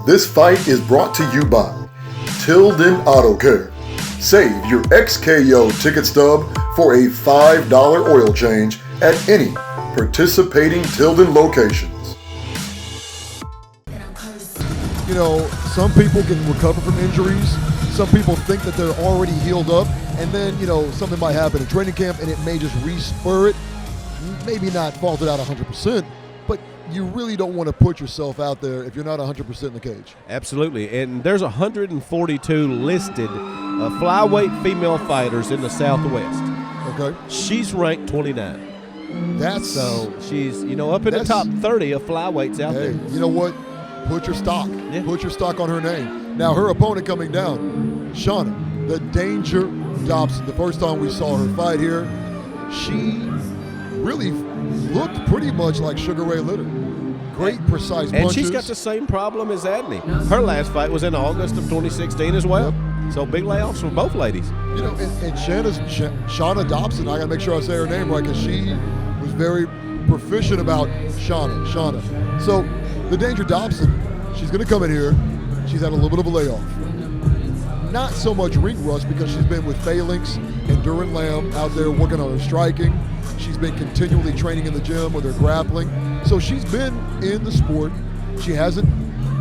This fight is brought to you by Tilden Auto Care. Save your XKO ticket stub for a $5 oil change at any participating Tilden locations. You know, some people can recover from injuries. Some people think that they're already healed up, and then, you know, something might happen in training camp and it may just re-spur it. Maybe not fault it out 100%, but you really don't want to put yourself out there if you're not 100% in the cage. Absolutely, and there's 142 listed flyweight female fighters in the Southwest. Okay. She's ranked 29. So she's, you know, up in the top 30 of flyweights out there. You know what? Put your stock. Yeah. Put your stock on her name. Now, her opponent coming down, Shana, the Danger Dobson. The first time we saw her fight here, she really looked pretty much like Sugar Ray Leonard. Great, precise punches. And she's got the same problem as Adney. Her last fight was in August of 2016 as well. Yep. So big layoffs for both ladies. You know, and Shana Dobson, I got to make sure I say her name right because she was very proficient about Shana. So the Danger Dobson, she's going to come in here. She's had a little bit of a layoff. Not so much ring rust because she's been with Phalanx and Duran Lamb out there working on her striking. She's been continually training in the gym with her grappling. So she's been in the sport. She hasn't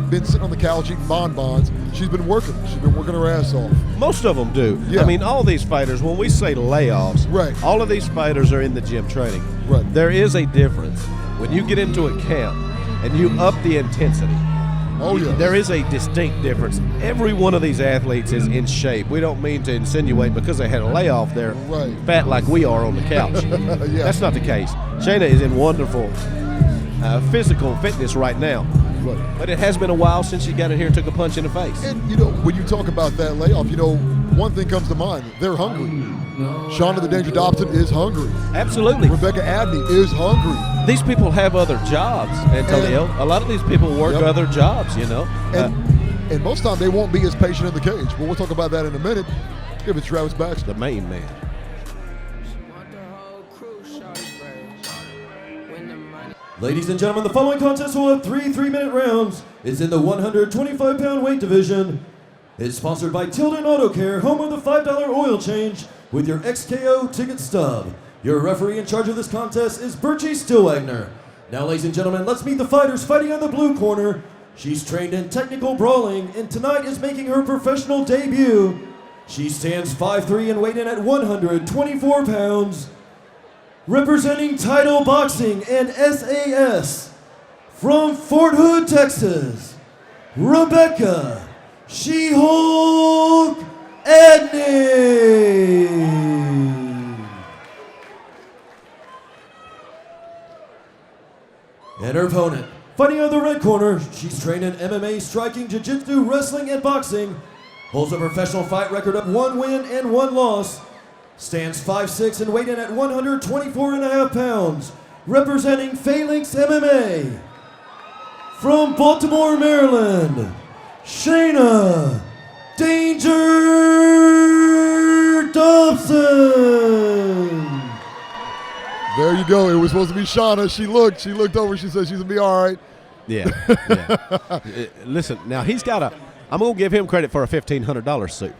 been sitting on the couch eating bonbons. She's been working. She's been working her ass off. Most of them do. Yeah. I mean, all these fighters, when we say layoffs, right, all of these fighters are in the gym training. Right. There is a difference. When you get into a camp and you up the intensity, there is a distinct difference. Every one of these athletes is in shape. We don't mean to insinuate because they had a layoff they're fat like we are on the couch. That's not the case. Shana is in wonderful physical fitness right now. Right. But it has been a while since she got in here and took a punch in the face. And, you know, when you talk about that layoff, you know, one thing comes to mind. They're hungry. Shana the Danger Dobson is hungry. Absolutely. Rebecca Adney is hungry. These people have other jobs, Antonio. A lot of these people work other jobs, you know. And most time they won't be as patient in the cage. But we'll talk about that in a minute. Give it Travis Baxter. The main man. Ladies and gentlemen, the following contest will have 3 3-minute rounds. It's in the 125-pound weight division. It's sponsored by Tilden Auto Care, home of the $5 oil change with your XKO ticket stub. Your referee in charge of this contest is Bertie Stillwagner. Now, ladies and gentlemen, let's meet the fighters fighting on the blue corner. She's trained in technical brawling and tonight is making her professional debut. She stands 5'3" and weighed in at 124 pounds. Representing Title Boxing and SAS from Fort Hood, Texas, Rebecca She-Hulk Adney. And her opponent, fighting on the red corner, she's trained in MMA, striking, jiu-jitsu, wrestling, and boxing. Holds a professional fight record of 1 win and 1 loss. Stands 5'6" and weighed in at 124.5 pounds. Representing Phalanx MMA. From Baltimore, Maryland, Shana Danger Dobson. There you go. It was supposed to be Shana. She looked over. She said she's going to be all right. Yeah. Listen, now I'm going to give him credit for a $1,500 suit.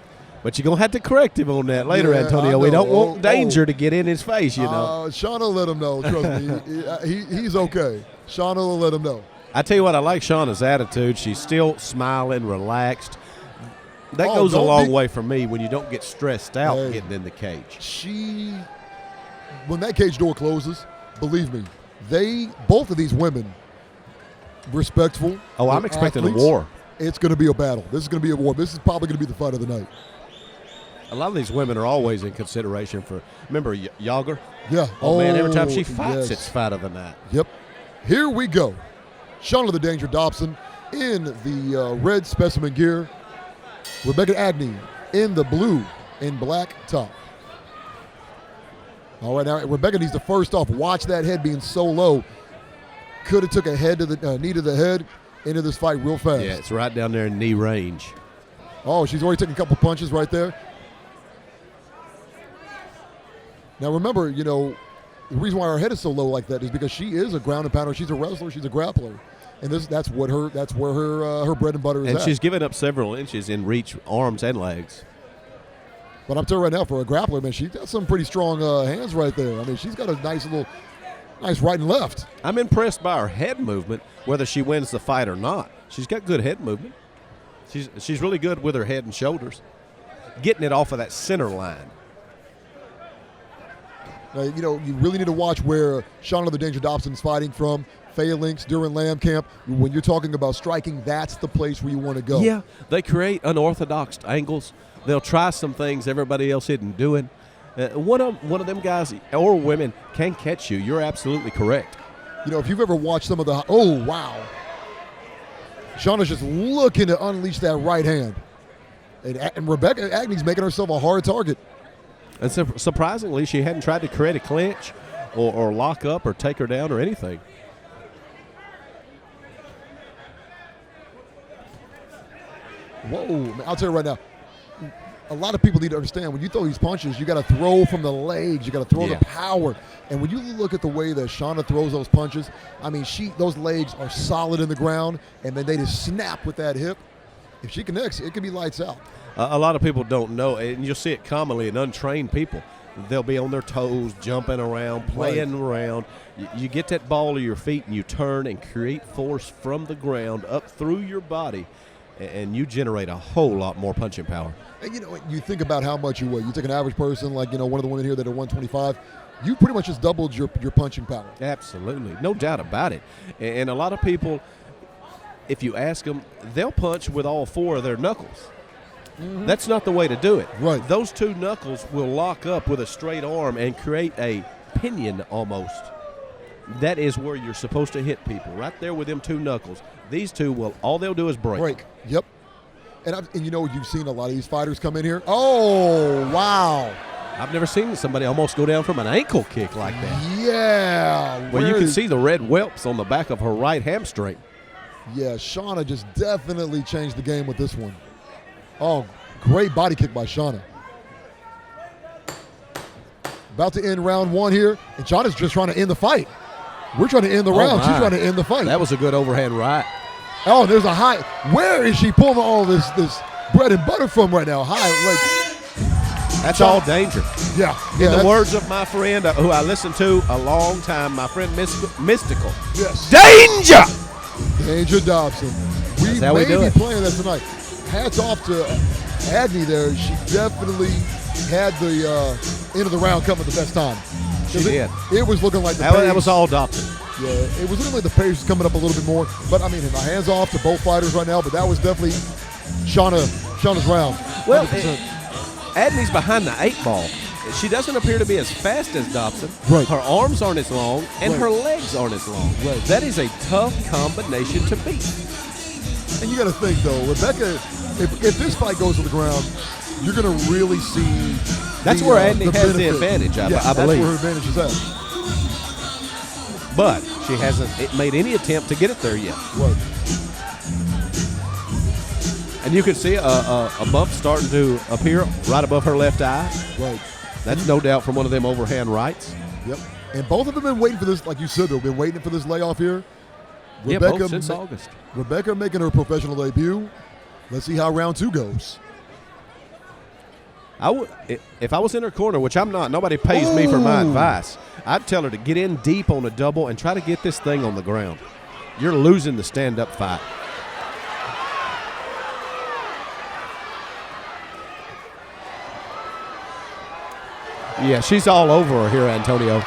But you're going to have to correct him on that later, Antonio. We don't want Danger to get in his face, you know. Shana will let him know. Trust me. He's okay. Shana will let him know. I tell you what, I like Shauna's attitude. She's still smiling, relaxed. That goes a long way for me when you don't get stressed out getting in the cage. When that cage door closes, believe me, both of these women, respectful. Oh, I'm expecting athletes, a war. It's going to be a battle. This is going to be a war. This is probably going to be the fight of the night. A lot of these women are always in consideration for, remember Yager? Yeah. Oh, man, every time she fights, it's fight of the night. Yep. Here we go. Shana the Danger Dobson in the red specimen gear. Rebecca Adney in the blue and black top. All right, now Rebecca needs to first off watch that head being so low. Could have took a head to the knee to the head into this fight real fast. Yeah, it's right down there in knee range. Oh, she's already taken a couple punches right there. Now remember, the reason why her head is so low like that is because she is a ground and pounder. She's a wrestler. She's a grappler. And that's where her bread and butter is and at. she's given up several inches in reach, arms and legs. But I'm telling you right now, for a grappler, man, she's got some pretty strong hands right there. I mean, she's got a nice right and left. I'm impressed by her head movement, whether she wins the fight or not. She's got good head movement. She's really good with her head and shoulders, getting it off of that center line. You really need to watch where Shana the Danger Dobson's fighting from. Phalanx during Lamb Camp. When you're talking about striking, that's the place where you want to go. Yeah, they create unorthodox angles. They'll try some things everybody else isn't doing. One of them guys or women can catch you. You're absolutely correct. If you've ever watched some of the – oh, wow. Shana's just looking to unleash that right hand. And Rebecca Adney's making herself a hard target. And surprisingly, she hadn't tried to create a clinch or lock up or take her down or anything. Whoa, man, I'll tell you right now, a lot of people need to understand when you throw these punches, you got to throw from the legs, you got to throw the power. And when you look at the way that Shana throws those punches, I mean, those legs are solid in the ground, and then they just snap with that hip. If she connects, it can be lights out. A lot of people don't know, and you'll see it commonly in untrained people. They'll be on their toes, jumping around, playing around. You get that ball to your feet, and you turn and create force from the ground up through your body, and you generate a whole lot more punching power. And you think about how much you weigh. You take an average person, like one of the women here that are 125, you pretty much just doubled your punching power. Absolutely, no doubt about it. And a lot of people, if you ask them, they'll punch with all four of their knuckles. Mm-hmm. That's not the way to do it. Right. Those two knuckles will lock up with a straight arm and create a pinion almost. That is where you're supposed to hit people, right there with them two knuckles. These two all they'll do is break. Yep. And you've seen a lot of these fighters come in here. Oh, wow. I've never seen somebody almost go down from an ankle kick like that. Yeah. Well, you can see the red whelps on the back of her right hamstring. Yeah, Shana just definitely changed the game with this one. Oh, great body kick by Shana. About to end round one here, and Shana's just trying to end the fight. We're trying to end the round. She's trying to end the fight. That was a good overhand right. Oh, there's a high. Where is she pulling all this bread and butter from right now? That's all danger. Yeah. In the words of my friend who I listened to a long time, my friend Mystical. Yes. Danger! Danger Dobson. We may be playing that tonight. Hats off to Adney there. She definitely had the end of the round come at the best time. She did. It was looking like that was all Dobson. Yeah, it was looking like the pace was coming up a little bit more. But, I mean, my hands off to both fighters right now, but that was definitely Shana's round. Well, Adney's behind the 8 ball. She doesn't appear to be as fast as Dobson. Right. Her arms aren't as long, and her legs aren't as long. Right. That is a tough combination to beat. And you got to think, though, Rebecca, if this fight goes to the ground, you're going to really see That's where Adney has the advantage, I believe. That's where her advantage is at. But she hasn't made any attempt to get it there yet. Right. And you can see a bump starting to appear right above her left eye. Right. That's no doubt from one of them overhand rights. Yep. And both of them have been waiting for this, like you said, they've been waiting for this layoff here. Both since August. Rebecca making her professional debut. Let's see how round 2 goes. If I was in her corner, which I'm not, nobody pays me for my advice, I'd tell her to get in deep on a double and try to get this thing on the ground. You're losing the stand-up fight. Yeah, she's all over her here, Antonio.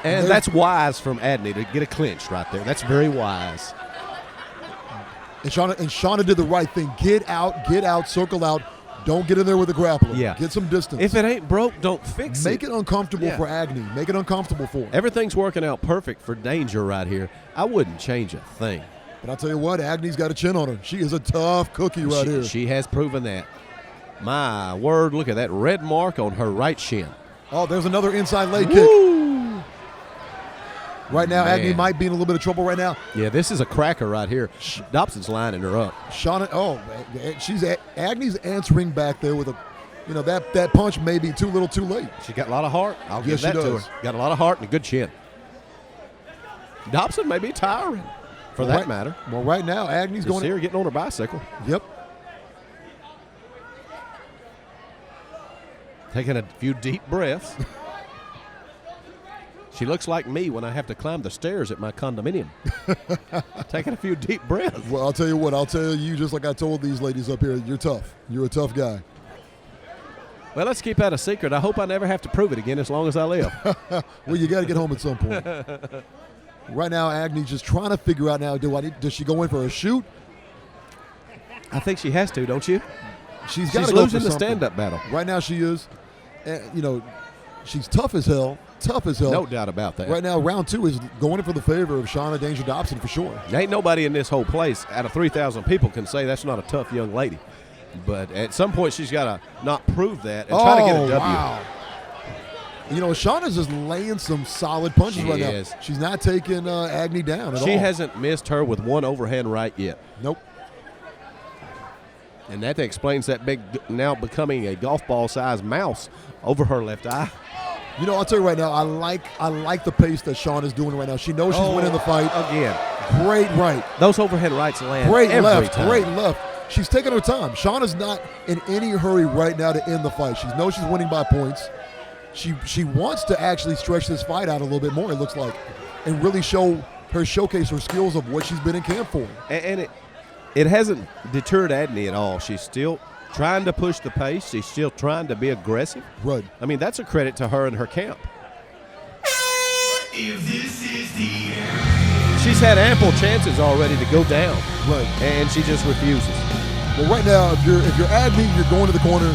And that's wise from Adney to get a clinch right there. That's very wise. And Shana did the right thing. Get out, circle out. Don't get in there with the grappler. Yeah. Get some distance. If it ain't broke, don't fix it. Make it uncomfortable for Adney. Make it uncomfortable for him. Everything's working out perfect for Danger right here. I wouldn't change a thing. But I'll tell you what, Adney's got a chin on her. She is a tough cookie right here. She has proven that. My word, look at that red mark on her right shin. Oh, there's another inside leg kick. Right now, Man. Adney might be in a little bit of trouble right now. Yeah, this is a cracker right here. Dobson's lining her up. Shana, Adney's answering back there with that punch may be too little too late. She got a lot of heart. I'll give that to her. Got a lot of heart and a good chin. Dobson may be tiring, for that matter. Well, right now, Adney's going. See her getting on her bicycle. Yep. Taking a few deep breaths. She looks like me when I have to climb the stairs at my condominium. Taking a few deep breaths. Well, I'll tell you what. I'll tell you just like I told these ladies up here, you're tough. You're a tough guy. Well, let's keep that a secret. I hope I never have to prove it again as long as I live. Well, you got to get home at some point. Right now, Adney's just trying to figure out now, does she go in for a shoot? I think she has to, don't you? She's losing the stand-up battle. Right now she is. She's tough as hell. Tough as hell. No doubt about that. Right now, round 2 is going in for the favor of Shana Danger Dobson for sure. Ain't nobody in this whole place out of 3,000 people can say that's not a tough young lady. But at some point, she's got to not prove that and try to get a W. Wow. Shauna's just laying some solid punches She right is. now. She's not taking Adney down at all. She hasn't missed her with one overhand right yet. Nope. And that explains that big, now becoming a golf ball sized mouse over her left eye. I'll tell you right now, I like the pace that Shauna's doing right now. She knows she's winning the fight. Again. Great right. Those overhead rights land Great every left. time. Great left. She's taking her time. Shauna's not in any hurry right now to end the fight. She knows she's winning by points. She wants to actually stretch this fight out a little bit more, it looks like, and really showcase her skills of what she's been in camp for. And it hasn't deterred Adney at all. She's still trying to push the pace. She's still trying to be aggressive. Right. I mean, that's a credit to her and her camp. She's had ample chances already to go down. Right. And she just refuses. Well, right now, if you're Adney, you're going to the corner.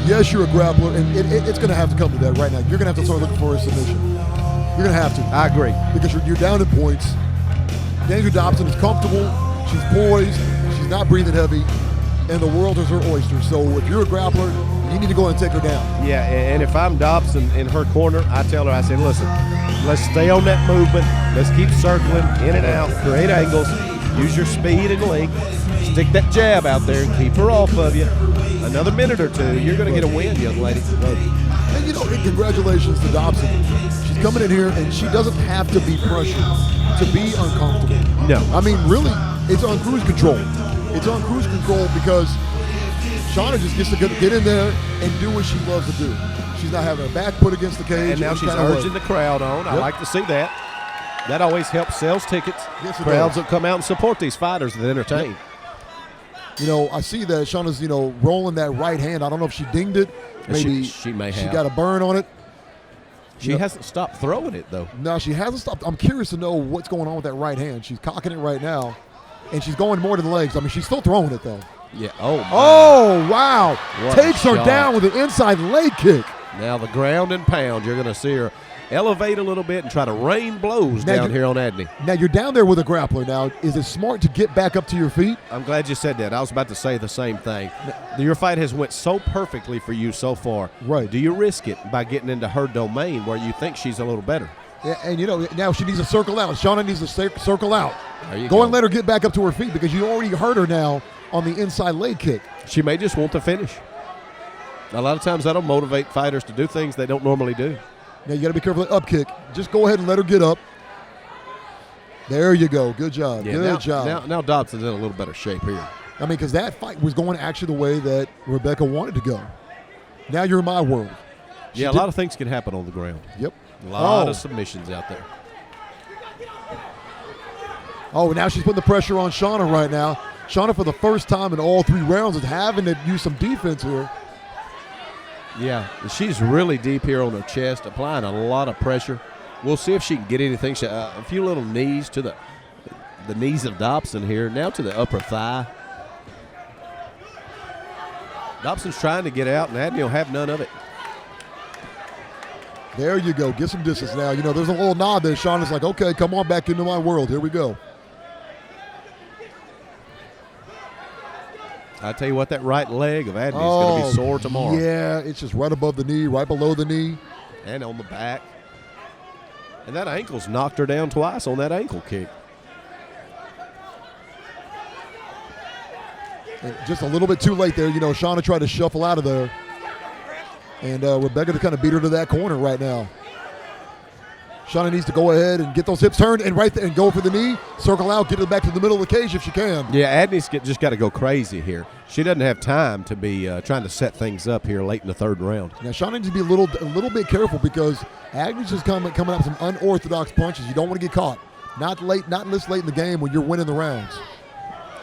Yes, you're a grappler, and it's going to have to come to that right now. You're going to have to start looking for a submission. You're going to have to. I agree. Because you're down in points. Danger Dobson is comfortable. She's poised. She's not breathing heavy. And the world is her oyster. So if you're a grappler, you need to go and take her down. Yeah, and if I'm Dobson in her corner, I tell her, I say, listen, let's stay on that movement. Let's keep circling in and out, create angles, use your speed and length, stick that jab out there and keep her off of you. Another minute or two, you're going to get a win, young lady. And congratulations to Dobson. She's coming in here, and she doesn't have to be pressured to be uncomfortable. No. I mean, really, it's on cruise control. It's on cruise control because Shana just gets to get in there and do what she loves to do. She's not having her back put against the cage. And now she's urging the crowd on. I like to see that. That always helps sales tickets. Yes, it Crowds does. will come out and support these fighters that entertain. I see that Shauna's, rolling that right hand. I don't know if she dinged it. Maybe she may have. She got a burn on it. She hasn't stopped throwing it, though. No, she hasn't stopped. I'm curious to know what's going on with that right hand. She's cocking it right now, and she's going more to the legs. I mean, she's still throwing it, though. Yeah. Oh, my. Oh, wow. What Takes a her shot. down with an inside leg kick. Now the ground and pound. You're going to see her elevate a little bit and try to rain blows Now down here on Adney. Now, you're down there with a grappler. Now, is it smart to get back up to your feet? I'm glad you said that. I was about to say the same thing. Your fight has went so perfectly for you so far. Right. Do you risk it by getting into her domain where you think she's a little better? Yeah, and, now she needs to circle out. Shana needs to circle out. There you Go and let her get back up to her feet because you already hurt her now on the inside leg kick. She may just want to finish. A lot of times that'll motivate fighters to do things they don't normally do. Now, you got to be careful of the up kick. Just go ahead and let her get up. There you go. Good job. Yeah, Good job. Now Dobson's in a little better shape here. I mean, because that fight was going actually the way that Rebecca wanted to go. Now you're in my world. A lot of things can happen on the ground. Yep. A lot of submissions out there. Oh, now she's putting the pressure on Shana right now. Shana, for the first time in all 3 rounds, is having to use some defense here. Yeah, she's really deep here on her chest, applying a lot of pressure. We'll see if she can get anything. A few little knees to the knees of Dobson here, now to the upper thigh. Dobson's trying to get out, and Adney will have none of it. There you go. Get some distance now. There's a little nod there. Shauna's like, okay, come on back into my world. Here we go. I tell you what, that right leg of Adney's going to be sore tomorrow. Yeah, it's just right above the knee, right below the knee. And on the back. And that ankle's knocked her down twice on that ankle kick. And just a little bit too late there. Shana tried to shuffle out of there. And Rebecca to kind of beat her to that corner right now. Shana needs to go ahead and get those hips turned and right there and go for the knee, circle out, get it back to the middle of the cage if she can. Yeah, Adney's just got to go crazy here. She doesn't have time to be trying to set things up here late in the third round. Now, Shana needs to be a little bit careful because Adney's just coming up with some unorthodox punches. You don't want to get caught. Not this late in the game when you're winning the rounds.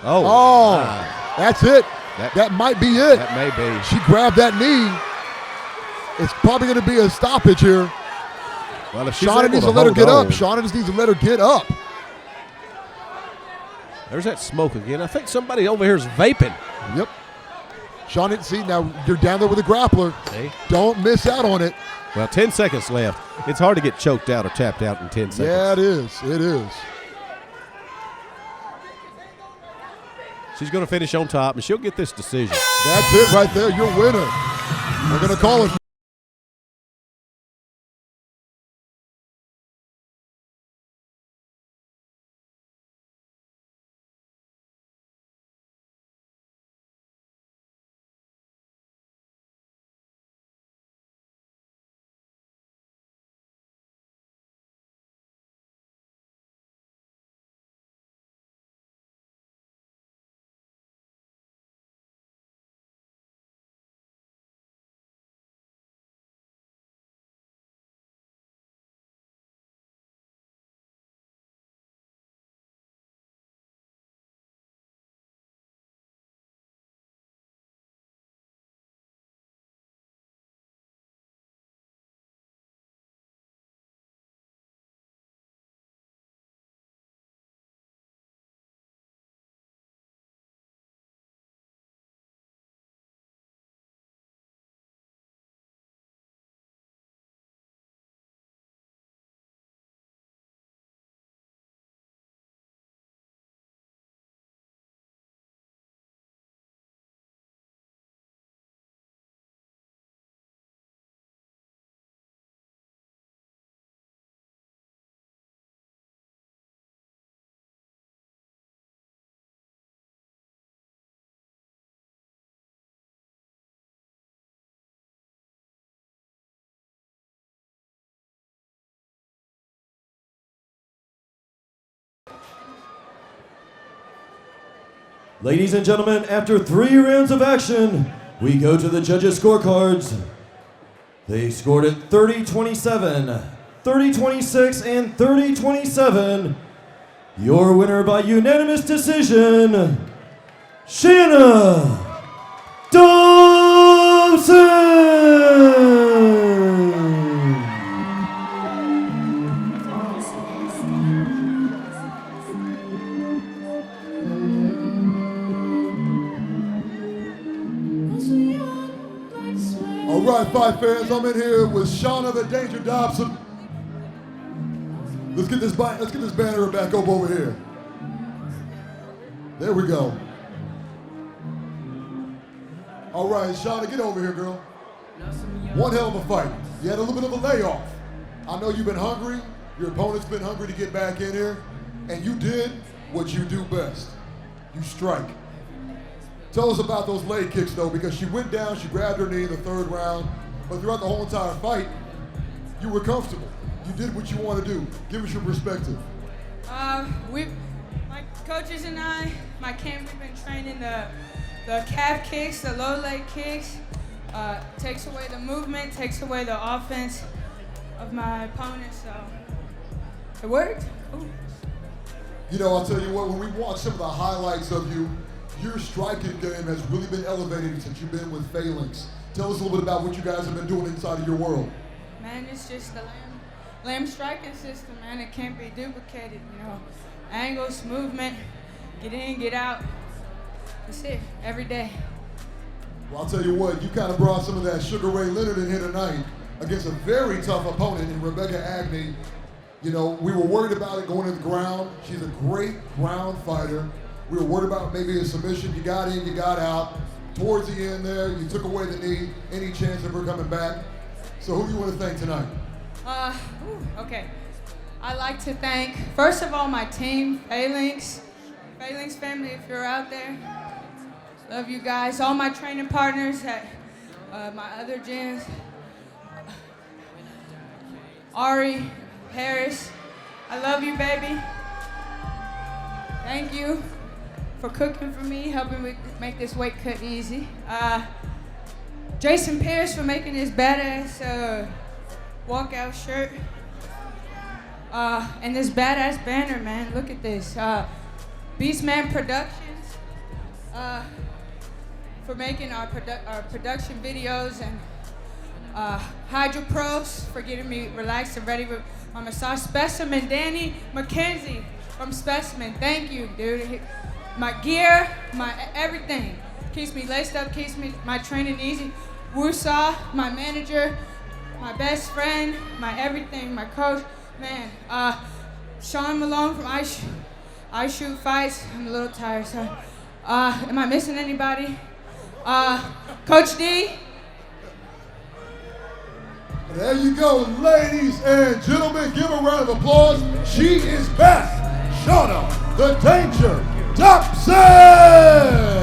That's it. That might be it. That may be. She grabbed that knee. It's probably going to be a stoppage here. Well, if she's Shana needs to let her get up. Shana just needs to let her get up. There's that smoke again. I think somebody over here is vaping. Yep. Shana, see, now you're down there with a grappler. See? Don't miss out on it. Well, 10 seconds left. It's hard to get choked out or tapped out in 10 seconds. Yeah, it is. It is. She's going to finish on top, and she'll get this decision. That's it right there. Your winner. We're going to call it. Ladies and gentlemen, after 3 rounds of action, we go to the judges' scorecards. They scored it 30-27, 30-26, and 30-27. Your winner by unanimous decision, Shana Dobson! All right, fight fans, I'm in here with Shana the Danger Dobson. Let's get this banner back up over here. There we go. All right, Shana, get over here, girl. One hell of a fight. You had a little bit of a layoff. I know you've been hungry. Your opponent's been hungry to get back in here. And you did what you do best. You strike. Tell us about those leg kicks, though, because she went down, she grabbed her knee in the third round, but throughout the whole entire fight, you were comfortable. You did what you want to do. Give us your perspective. My coaches and I, my camp, we've been training the calf kicks, the low leg kicks. Takes away the movement, takes away the offense of my opponent, so it worked. Ooh. You know, I'll tell you what, when we watch some of the highlights of you, your striking game has really been elevated since you've been with Phalanx. Tell us a little bit about what you guys have been doing inside of your world. Man, it's just the lamb striking system, man. It can't be duplicated, you know. Angles, movement, get in, get out. That's it, every day. Well, I'll tell you what, you kind of brought some of that Sugar Ray Leonard in here tonight against a very tough opponent in Rebecca Adney. You know, we were worried about it going to the ground. She's a great ground fighter. We were worried about maybe a submission. You got in, you got out. Towards the end there, you took away the knee. Any chance of her coming back? So who do you want to thank tonight? Okay. I'd like to thank, first of all, my team, Phalanx family, if you're out there. Love you guys. All my training partners at my other gyms. Ari, Harris, I love you, baby. Thank you for cooking for me, helping me make this weight cut easy. Jason Pierce for making this badass walkout shirt. And this badass banner, man. Look at this. Beastman Productions for making our production videos, and Hydro Pros for getting me relaxed and ready for my massage. Specimen Danny McKenzie from Specimen. Thank you, dude. My gear, my everything. Keeps me laced up, keeps my training easy. Woosaw, my manager, my best friend, my everything, my coach. Man, Sean Malone from I Shoot Fights. I'm a little tired, so. Am I missing anybody? Coach D. There you go, ladies and gentlemen. Give a round of applause. She is back. Shana, the Danger Dobson.